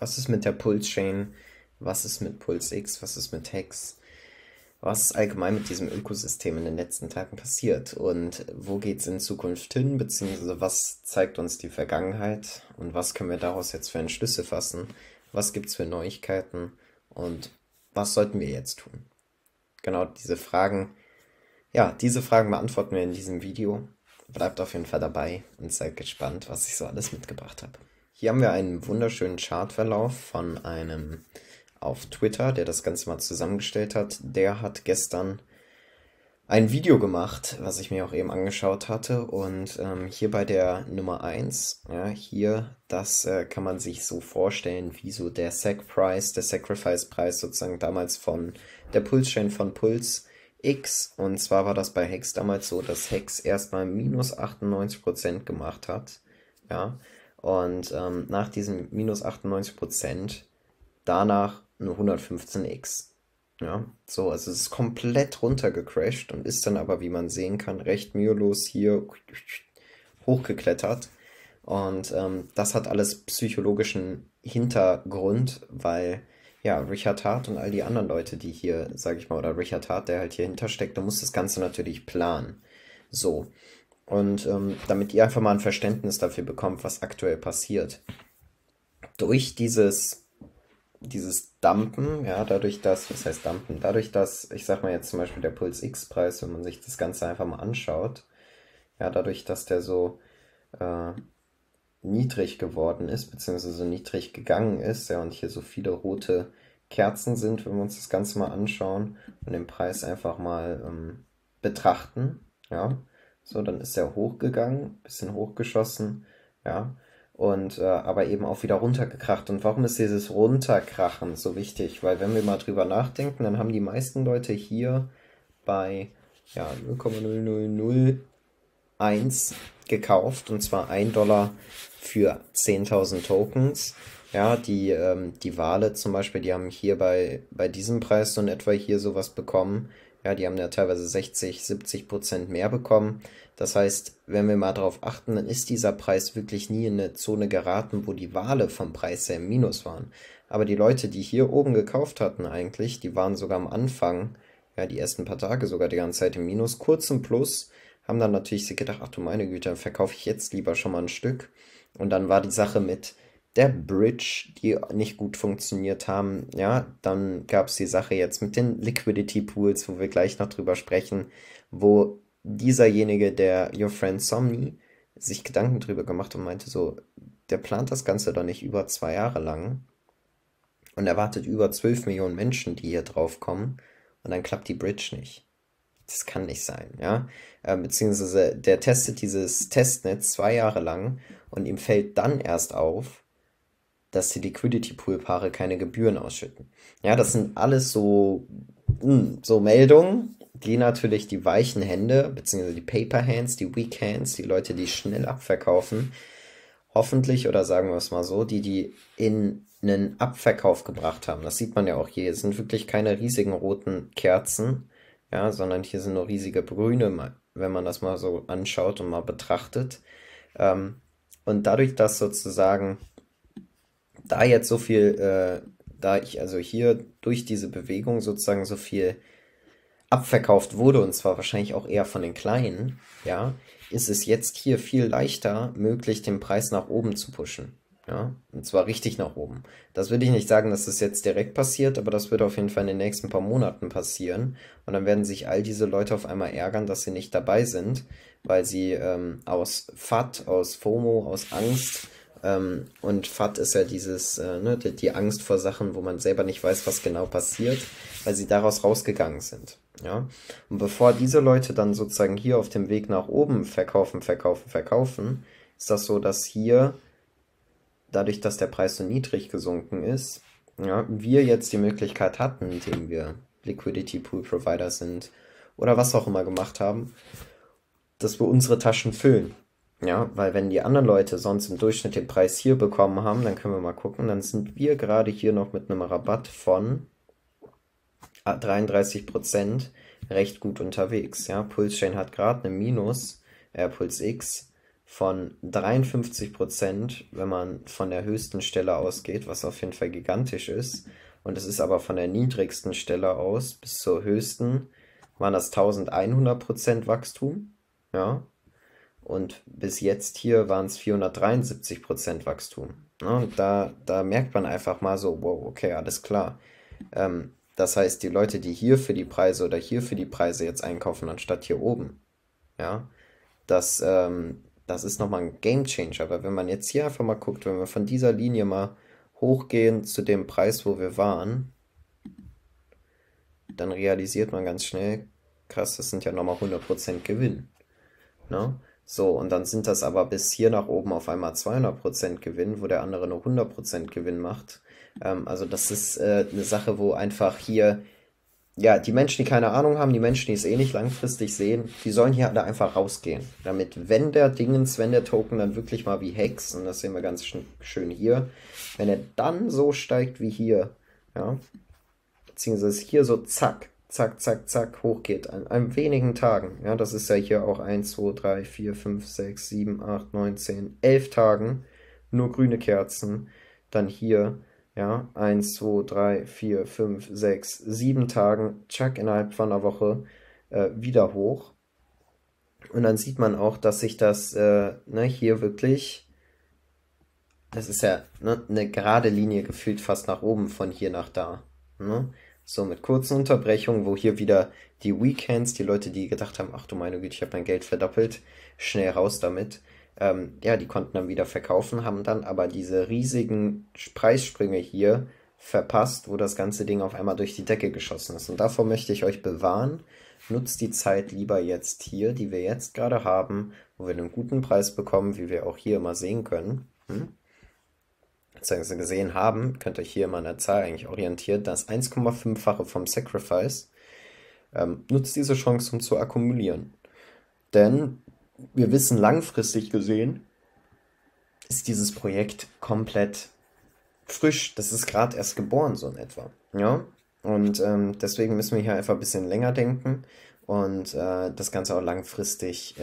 Was ist mit der Pulse Chain? Was ist mit Pulse X? Was ist mit Hex? Was ist allgemein mit diesem Ökosystem in den letzten Tagen passiert? Und wo geht es in Zukunft hin? Beziehungsweise was zeigt uns die Vergangenheit? Und was können wir daraus jetzt für Entschlüsse fassen? Was gibt es für Neuigkeiten? Und was sollten wir jetzt tun? Genau diese Fragen, ja, diese Fragen beantworten wir in diesem Video. Bleibt auf jeden Fall dabei und seid gespannt, was ich so alles mitgebracht habe. Hier haben wir einen wunderschönen Chartverlauf von einem auf Twitter, der das Ganze mal zusammengestellt hat. Der hat gestern ein Video gemacht, was ich mir auch eben angeschaut hatte. Und hier bei der Nummer 1, ja, hier, das kann man sich so vorstellen, wie so der Sacrifice Preis sozusagen damals von der Pulse Chain von Pulse X. Und zwar war das bei Hex damals so, dass Hex erstmal minus 98% gemacht hat. Ja, und nach diesem minus 98% danach eine 115x. Ja, so, also es ist komplett runtergecrashed und ist dann aber, wie man sehen kann, recht mühelos hier hochgeklettert. Und das hat alles psychologischen Hintergrund, weil ja, Richard Hart und all die anderen Leute, die hier, sag ich mal, oder Richard Hart, der halt hier hintersteckt, der muss das Ganze natürlich planen. So. Und damit ihr einfach mal ein Verständnis dafür bekommt, was aktuell passiert. Durch dieses Dumpen, ja, dadurch, dass, was heißt Dumpen? Dadurch, dass, ich sag mal jetzt zum Beispiel der Puls X-Preis, wenn man sich das Ganze einfach mal anschaut, ja, dadurch, dass der so äh, niedrig geworden ist, beziehungsweise so niedrig gegangen ist, ja, und hier so viele rote Kerzen sind, wenn wir uns das Ganze mal anschauen und den Preis einfach mal betrachten, ja, so, dann ist er hochgegangen, bisschen hochgeschossen, ja, und aber eben auch wieder runtergekracht. Und warum ist dieses Runterkrachen so wichtig? Weil wenn wir mal drüber nachdenken, dann haben die meisten Leute hier bei ja, 0,0001 gekauft, und zwar 1 $ für 10.000 Tokens. Ja, die Wale zum Beispiel, die haben hier bei diesem Preis so in etwa hier sowas bekommen. Ja, die haben ja teilweise 60, 70% mehr bekommen. Das heißt, wenn wir mal drauf achten, dann ist dieser Preis wirklich nie in eine Zone geraten, wo die Wale vom Preis her im Minus waren. Aber die Leute, die hier oben gekauft hatten eigentlich, die waren sogar am Anfang, ja, die ersten paar Tage sogar die ganze Zeit im Minus, kurz im Plus, haben dann natürlich sich gedacht, ach du meine Güte, dann verkaufe ich jetzt lieber schon mal ein Stück. Und dann war die Sache mit der Bridge, die nicht gut funktioniert haben. Ja, dann gab es die Sache jetzt mit den Liquidity Pools, wo wir gleich noch drüber sprechen, wo dieserjenige, der Your Friend Somni, sich Gedanken drüber gemacht und meinte so, der plant das Ganze doch nicht über 2 Jahre lang und erwartet über 12 Millionen Menschen, die hier drauf kommen, und dann klappt die Bridge nicht. Das kann nicht sein, ja. Beziehungsweise der testet dieses Testnetz 2 Jahre lang und ihm fällt dann erst auf, dass die Liquidity Pool Paare keine Gebühren ausschütten. Ja, das sind alles so Meldungen, die natürlich die weichen Hände, beziehungsweise die Paper Hands, die Weak Hands, die Leute, die schnell abverkaufen, hoffentlich, oder sagen wir es mal so, die in einen Abverkauf gebracht haben. Das sieht man ja auch hier. Es sind wirklich keine riesigen roten Kerzen, ja, sondern hier sind nur riesige grüne, wenn man das mal so anschaut und mal betrachtet. Und dadurch, dass sozusagen da jetzt so viel, da ich also hier durch diese Bewegung sozusagen so viel abverkauft wurde, und zwar wahrscheinlich auch eher von den Kleinen, ja, ist es jetzt hier viel leichter möglich, den Preis nach oben zu pushen. Ja, und zwar richtig nach oben. Das würde ich nicht sagen, dass das jetzt direkt passiert, aber das wird auf jeden Fall in den nächsten paar Monaten passieren. Und dann werden sich all diese Leute auf einmal ärgern, dass sie nicht dabei sind, weil sie aus FAT, aus FOMO, aus Angst, und FAT ist ja dieses, ne, die Angst vor Sachen, wo man selber nicht weiß, was genau passiert, weil sie daraus rausgegangen sind. Ja, und bevor diese Leute dann sozusagen hier auf dem Weg nach oben verkaufen, ist das so, dass hier, dadurch, dass der Preis so niedrig gesunken ist, ja, wir jetzt die Möglichkeit hatten, indem wir Liquidity Pool Provider sind oder was auch immer gemacht haben, dass wir unsere Taschen füllen. Ja, weil wenn die anderen Leute sonst im Durchschnitt den Preis hier bekommen haben, dann können wir mal gucken, dann sind wir gerade hier noch mit einem Rabatt von 33% recht gut unterwegs. Ja, Pulse Chain hat gerade eine Minus, Pulse X von 53%, wenn man von der höchsten Stelle ausgeht, was auf jeden Fall gigantisch ist. Und es ist aber von der niedrigsten Stelle aus bis zur höchsten, waren das 1100% Wachstum. Ja. Und bis jetzt hier waren es 473% Wachstum. Ne? Und da merkt man einfach mal so, wow, okay, alles klar. Das heißt, die Leute, die hier für die Preise oder hier für die Preise jetzt einkaufen, anstatt hier oben, ja, das ist nochmal ein Game Changer. Aber wenn man jetzt hier einfach mal guckt, wenn wir von dieser Linie mal hochgehen zu dem Preis, wo wir waren, dann realisiert man ganz schnell, krass, das sind ja nochmal 100% Gewinn. Ne? So, und dann sind das aber bis hier nach oben auf einmal 200% Gewinn, wo der andere nur 100% Gewinn macht. Also das ist eine Sache, wo einfach hier, ja, die Menschen, die keine Ahnung haben, die Menschen, die es eh nicht langfristig sehen, die sollen hier alle einfach rausgehen. Damit, wenn der Token dann wirklich mal wie Hex, und das sehen wir ganz schön hier, wenn er dann so steigt wie hier, ja, beziehungsweise hier so zack, zack, zack, zack hochgeht an wenigen Tagen. Ja, das ist ja hier auch 1, 2, 3, 4, 5, 6, 7, 8, 9, 10, 11 Tagen. Nur grüne Kerzen. Dann hier, ja, 1, 2, 3, 4, 5, 6, 7 Tagen. Zack, innerhalb von einer Woche wieder hoch. Und dann sieht man auch, dass sich das hier wirklich, das ist ja eine gerade Linie gefühlt fast nach oben von hier nach da. Ne? So mit kurzen Unterbrechungen, wo hier wieder die Weekends, die Leute, die gedacht haben, ach du meine Güte, ich habe mein Geld verdoppelt, schnell raus damit. Ja, die konnten dann wieder verkaufen, haben dann aber diese riesigen Preissprünge hier verpasst, wo das ganze Ding auf einmal durch die Decke geschossen ist. Und davor möchte ich euch bewahren. Nutzt die Zeit lieber jetzt hier, die wir jetzt gerade haben, wo wir einen guten Preis bekommen, wie wir auch hier immer sehen können. Beziehungsweise gesehen haben, könnt ihr hier mal an der Zahl eigentlich orientieren, das 1,5-fache vom Sacrifice. Nutzt diese Chance, um zu akkumulieren. Denn wir wissen, langfristig gesehen ist dieses Projekt komplett frisch. Das ist gerade erst geboren, so in etwa. Ja? Und deswegen müssen wir hier einfach ein bisschen länger denken und das Ganze auch langfristig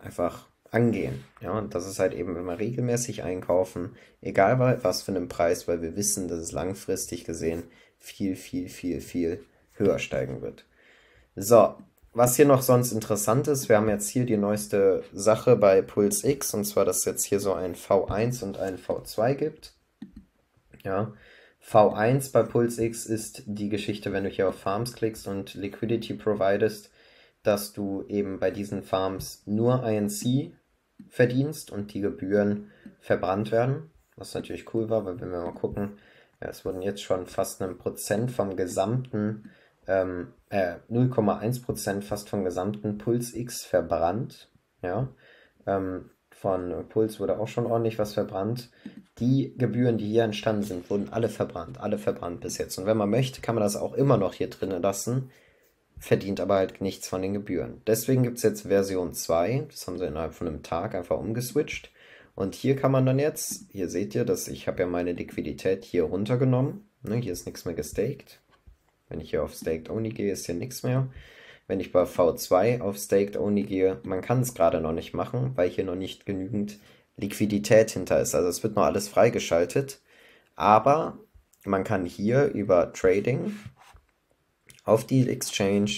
einfach angehen. Ja, und das ist halt eben, wenn wir regelmäßig einkaufen, egal was für einen Preis, weil wir wissen, dass es langfristig gesehen viel, viel, viel, viel höher steigen wird. So, was hier noch sonst interessant ist, wir haben jetzt hier die neueste Sache bei Puls X, und zwar, dass es jetzt hier so ein V1 und ein V2 gibt. Ja, V1 bei Puls X ist die Geschichte, wenn du hier auf Farms klickst und Liquidity providest, dass du eben bei diesen Farms nur INC verdienst und die Gebühren verbrannt werden, was natürlich cool war, weil wenn wir mal gucken, ja, es wurden jetzt schon fast 1% vom gesamten, 0,1% fast vom gesamten Puls X verbrannt, ja, von Puls wurde auch schon ordentlich was verbrannt. Die Gebühren, die hier entstanden sind, wurden alle verbrannt bis jetzt. Und wenn man möchte, kann man das auch immer noch hier drinnen lassen, verdient aber halt nichts von den Gebühren. Deswegen gibt es jetzt Version 2, das haben sie innerhalb von einem Tag einfach umgeswitcht. Und hier kann man dann jetzt, hier seht ihr, dass ich habe ja meine Liquidität hier runtergenommen. Ne, hier ist nichts mehr gestaked. Wenn ich hier auf Staked Only gehe, ist hier nichts mehr. Wenn ich bei V2 auf Staked Only gehe, man kann es gerade noch nicht machen, weil hier noch nicht genügend Liquidität hinter ist. Also es wird noch alles freigeschaltet. Aber man kann hier über Trading auf die Exchange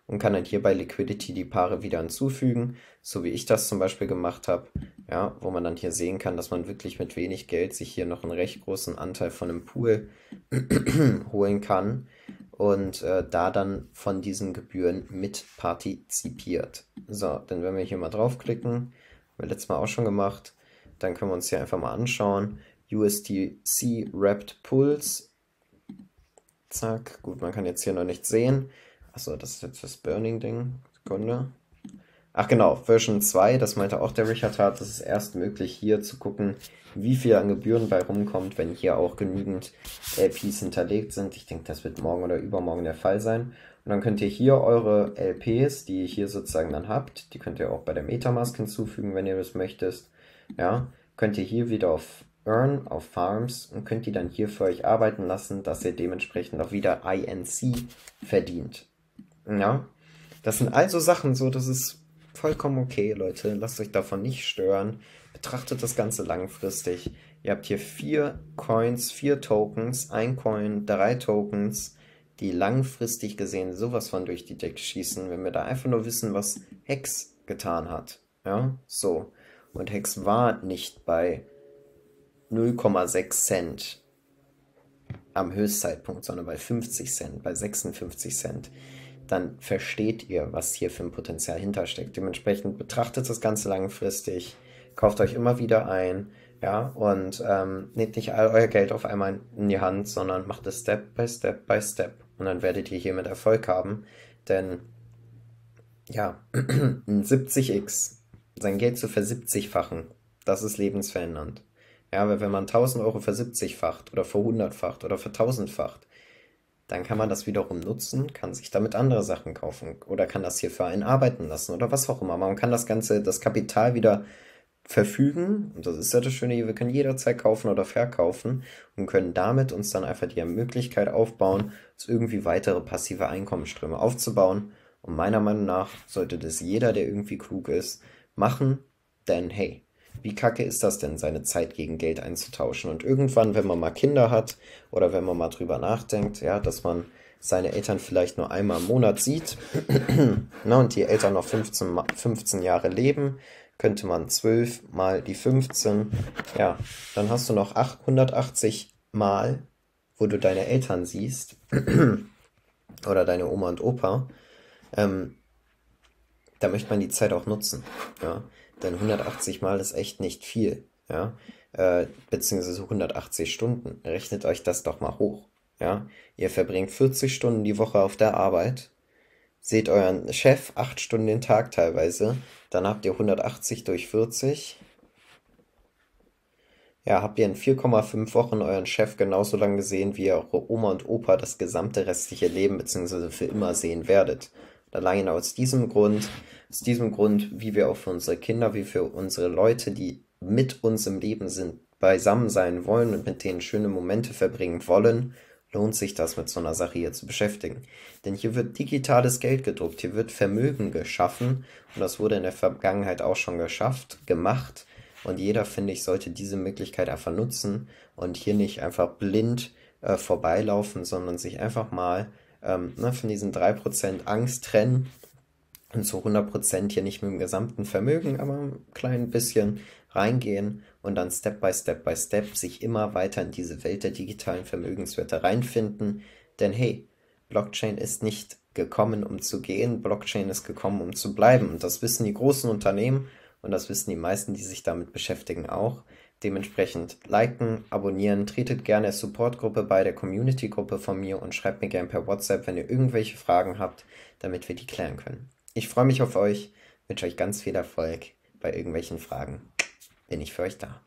und kann dann hier bei Liquidity die Paare wieder hinzufügen, so wie ich das zum Beispiel gemacht habe, ja, wo man dann hier sehen kann, dass man wirklich mit wenig Geld sich hier noch einen recht großen Anteil von einem Pool holen kann und da dann von diesen Gebühren mit partizipiert. So, dann wenn wir hier mal draufklicken, haben wir letztes Mal auch schon gemacht, dann können wir uns hier einfach mal anschauen, USDC Wrapped Pools. Zack, gut, man kann jetzt hier noch nichts sehen. Achso, das ist jetzt das Burning-Ding. Sekunde. Ach genau, Version 2, das meinte auch der Richard Hart, das ist erst möglich hier zu gucken, wie viel an Gebühren bei rumkommt, wenn hier auch genügend LPs hinterlegt sind. Ich denke, das wird morgen oder übermorgen der Fall sein. Und dann könnt ihr hier eure LPs, die ihr hier sozusagen dann habt, die könnt ihr auch bei der Metamask hinzufügen, wenn ihr das möchtet. Ja, könnt ihr hier wieder auf Earn, auf Farms und könnt die dann hier für euch arbeiten lassen, dass ihr dementsprechend auch wieder INC verdient. Ja, das sind also Sachen so, das ist vollkommen okay, Leute. Lasst euch davon nicht stören. Betrachtet das Ganze langfristig. Ihr habt hier 4 Coins, 4 Tokens, ein Coin, 3 Tokens, die langfristig gesehen sowas von durch die Decke schießen, wenn wir da einfach nur wissen, was Hex getan hat. Ja, so. Und Hex war nicht bei 0,6 Cent am Höchstzeitpunkt, sondern bei 50 Cent, bei 56 Cent, dann versteht ihr, was hier für ein Potenzial hintersteckt. Dementsprechend betrachtet das Ganze langfristig, kauft euch immer wieder ein, ja, und nehmt nicht all euer Geld auf einmal in die Hand, sondern macht es Step by Step by Step. Und dann werdet ihr hiermit Erfolg haben, denn ja, ein 70x, sein Geld zu versiebzigfachen, das ist lebensverändernd. Ja, weil wenn man 1.000 € versiebzigfacht oder verhundertfacht oder vertausendfacht, dann kann man das wiederum nutzen, kann sich damit andere Sachen kaufen oder kann das hier für einen arbeiten lassen oder was auch immer. Man kann das Ganze, das Kapital wieder verfügen, und das ist ja das Schöne hier, wir können jederzeit kaufen oder verkaufen und können damit uns dann einfach die Möglichkeit aufbauen, uns irgendwie weitere passive Einkommensströme aufzubauen. Und meiner Meinung nach sollte das jeder, der irgendwie klug ist, machen, denn hey, wie kacke ist das denn, seine Zeit gegen Geld einzutauschen? Und irgendwann, wenn man mal Kinder hat oder wenn man mal drüber nachdenkt, ja, dass man seine Eltern vielleicht nur einmal im Monat sieht, na, und die Eltern noch 15 Jahre leben, könnte man 12 mal die 15, ja, dann hast du noch 180 Mal, wo du deine Eltern siehst oder deine Oma und Opa. Ähm, Da möchte man die Zeit auch nutzen, ja. Denn 180 Mal ist echt nicht viel, ja. Beziehungsweise 180 Stunden. Rechnet euch das doch mal hoch, ja. Ihr verbringt 40 Stunden die Woche auf der Arbeit, seht euren Chef 8 Stunden den Tag teilweise, dann habt ihr 180 durch 40. Ja, habt ihr in 4,5 Wochen euren Chef genauso lange gesehen, wie ihr eure Oma und Opa das gesamte restliche Leben beziehungsweise für immer sehen werdet. Und allein aus diesem Grund, wie wir auch für unsere Kinder, wie für unsere Leute, die mit uns im Leben sind, beisammen sein wollen und mit denen schöne Momente verbringen wollen, lohnt sich das, mit so einer Sache hier zu beschäftigen. Denn hier wird digitales Geld gedruckt, hier wird Vermögen geschaffen und das wurde in der Vergangenheit auch schon gemacht. Und jeder, finde ich, sollte diese Möglichkeit einfach nutzen und hier nicht einfach blind vorbeilaufen, sondern sich einfach mal von diesen 3% Angst trennen und zu 100% hier nicht mit dem gesamten Vermögen, aber ein klein bisschen reingehen und dann Step by Step by Step sich immer weiter in diese Welt der digitalen Vermögenswerte reinfinden. Denn hey, Blockchain ist nicht gekommen, um zu gehen, Blockchain ist gekommen, um zu bleiben. Und das wissen die großen Unternehmen und das wissen die meisten, die sich damit beschäftigen, auch. Dementsprechend liken, abonnieren, tretet gerne der Supportgruppe bei, der Community-Gruppe von mir und schreibt mir gerne per WhatsApp, wenn ihr irgendwelche Fragen habt, damit wir die klären können. Ich freue mich auf euch, wünsche euch ganz viel Erfolg bei irgendwelchen Fragen. Bin ich für euch da.